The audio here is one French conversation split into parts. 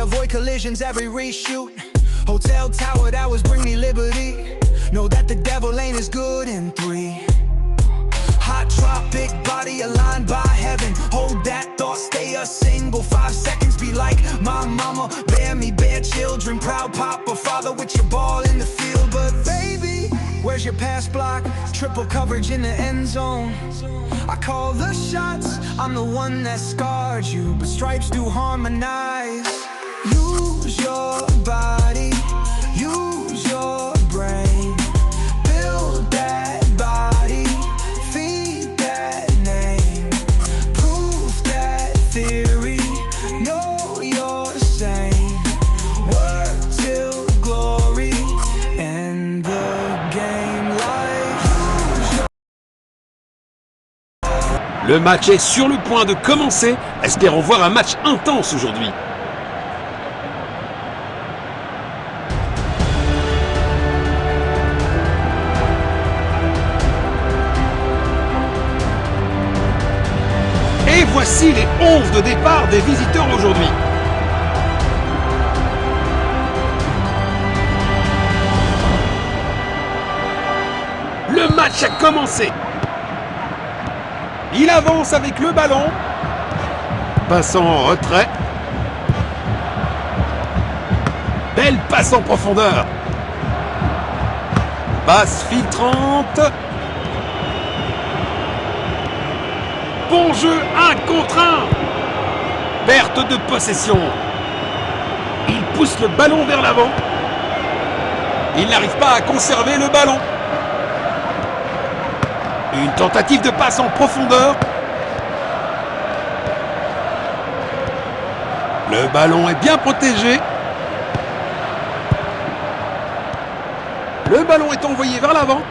avoid collisions every reshoot. Hotel tower, that was bring me liberty. Know that the devil ain't as good in 3. Hot tropic body aligned by heaven. Hold that thought, stay a single 5 seconds. Be like my mama, bear me, bear children. Proud papa, father with your ball in the field. But baby, where's your pass block? Triple coverage in the end zone. I call the shots, I'm the one that scarred you. But stripes do harmonize. Use your body, use your brain. Build that body, feed that name. Prove that theory, know you're sane. Work till glory, end the game like use your... Le match est sur le point de commencer. Espérons voir un match intense aujourd'hui. Et voici les 11 de départ des visiteurs aujourd'hui. Le match a commencé. Il avance avec le ballon. Passant en retrait. Belle passe en profondeur. Passe filtrante. Bon jeu, 1 contre 1. Perte de possession. Il pousse le ballon vers l'avant. Il n'arrive pas à conserver le ballon. Une tentative de passe en profondeur. Le ballon est bien protégé. Le ballon est envoyé vers l'avant.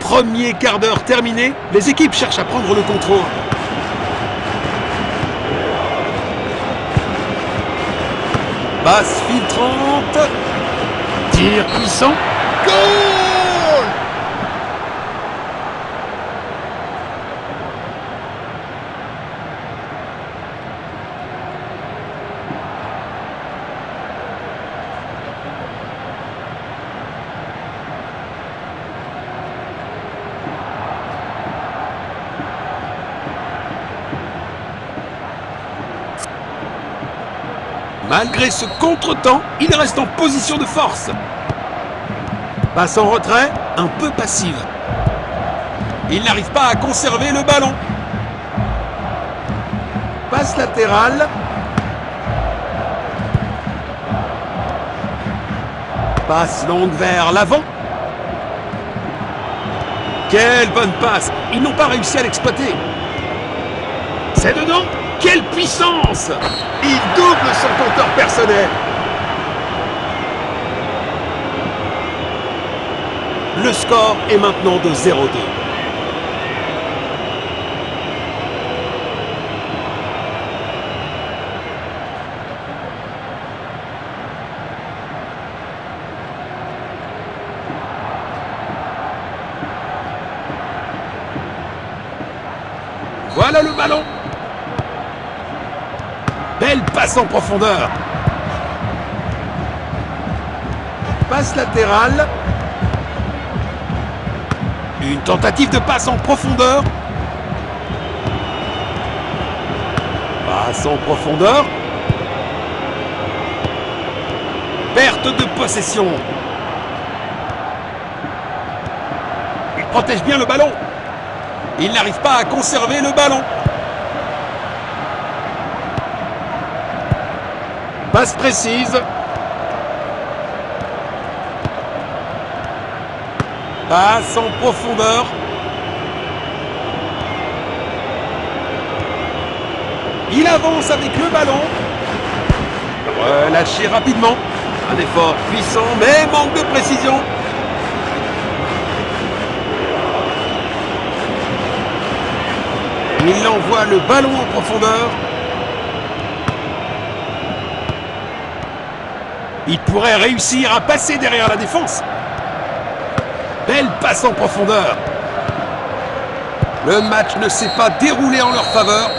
Premier quart d'heure terminé, les équipes cherchent à prendre le contrôle. Passe filtrante. Tir puissant. Goal! Malgré ce contretemps, il reste en position de force. Passe en retrait, un peu passive. Il n'arrive pas à conserver le ballon. Passe latérale. Passe longue vers l'avant. Quelle bonne passe! Ils n'ont pas réussi à l'exploiter. C'est dedans! Quelle puissance! Il double son compteur personnel. Le score est maintenant de 0-2. Voilà le ballon. Belle passe en profondeur. Passe latérale. Une tentative de passe en profondeur. Passe en profondeur. Perte de possession. Il protège bien le ballon. Il n'arrive pas à conserver le ballon. Passe précise. Passe en profondeur. Il avance avec le ballon. Relâché rapidement. Un effort puissant, mais manque de précision. Il envoie le ballon en profondeur. Il pourrait réussir à passer derrière la défense. Belle passe en profondeur. Le match ne s'est pas déroulé en leur faveur.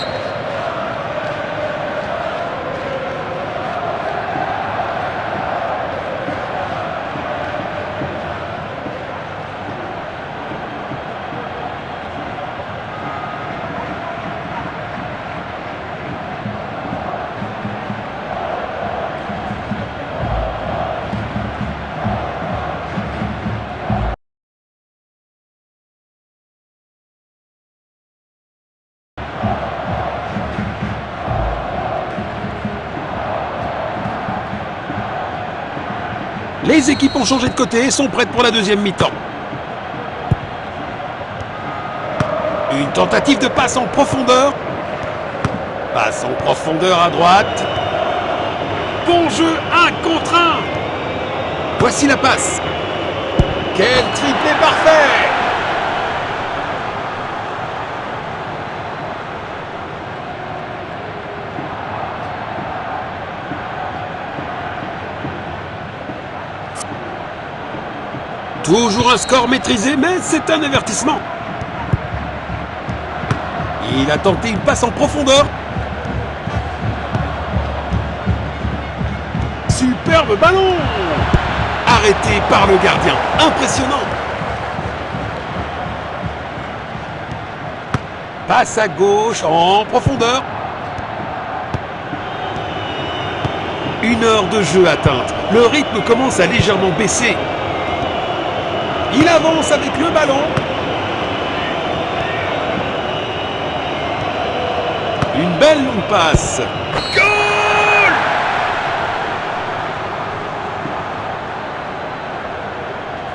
Les équipes ont changé de côté et sont prêtes pour la deuxième mi-temps. Une tentative de passe en profondeur. Passe en profondeur à droite. Bon jeu, 1 contre 1. Voici la passe. Quel triplé parfait! Toujours un score maîtrisé, mais c'est un avertissement. Il a tenté une passe en profondeur. Superbe ballon! Arrêté par le gardien. Impressionnant! Passe à gauche en profondeur. 1 heure de jeu atteinte. Le rythme commence à légèrement baisser. Il avance avec le ballon. Une belle longue passe. Goal!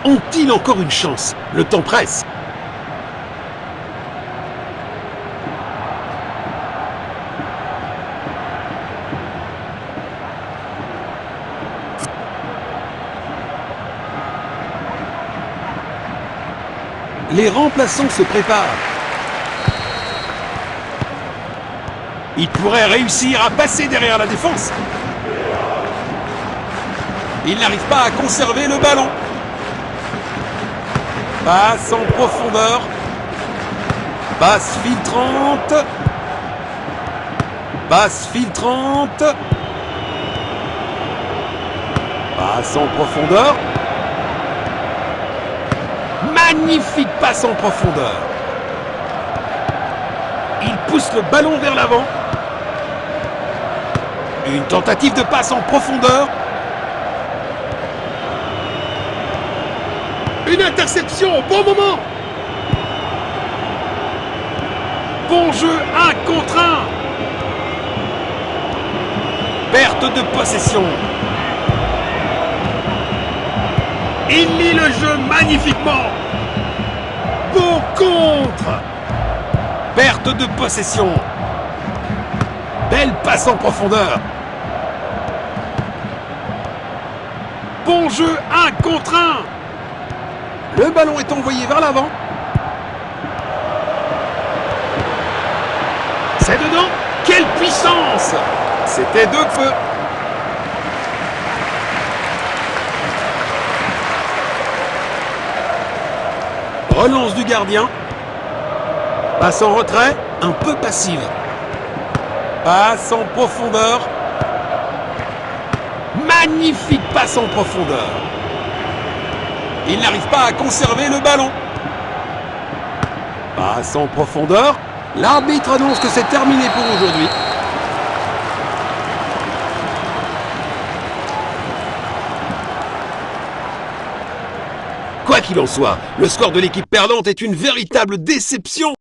Ont-ils encore une chance? Le temps presse. Les remplaçants se préparent. Il pourrait réussir à passer derrière la défense. Il n'arrive pas à conserver le ballon. Passe en profondeur. Passe filtrante. Passe filtrante. Passe en profondeur. Magnifique passe en profondeur. Il pousse le ballon vers l'avant. Une tentative de passe en profondeur. Une interception au bon moment. Bon jeu, 1 contre 1. Perte de possession. Il lit le jeu magnifiquement. Beau contre. Perte de possession. Belle passe en profondeur. Bon jeu, 1 contre 1. Le ballon est envoyé vers l'avant. C'est dedans. Quelle puissance! C'était de feu. Relance du gardien. Passe en retrait, un peu passive. Passe en profondeur. Magnifique passe en profondeur. Il n'arrive pas à conserver le ballon. Passe en profondeur. L'arbitre annonce que c'est terminé pour aujourd'hui. Quoi qu'il en soit, le score de l'équipe perdante est une véritable déception.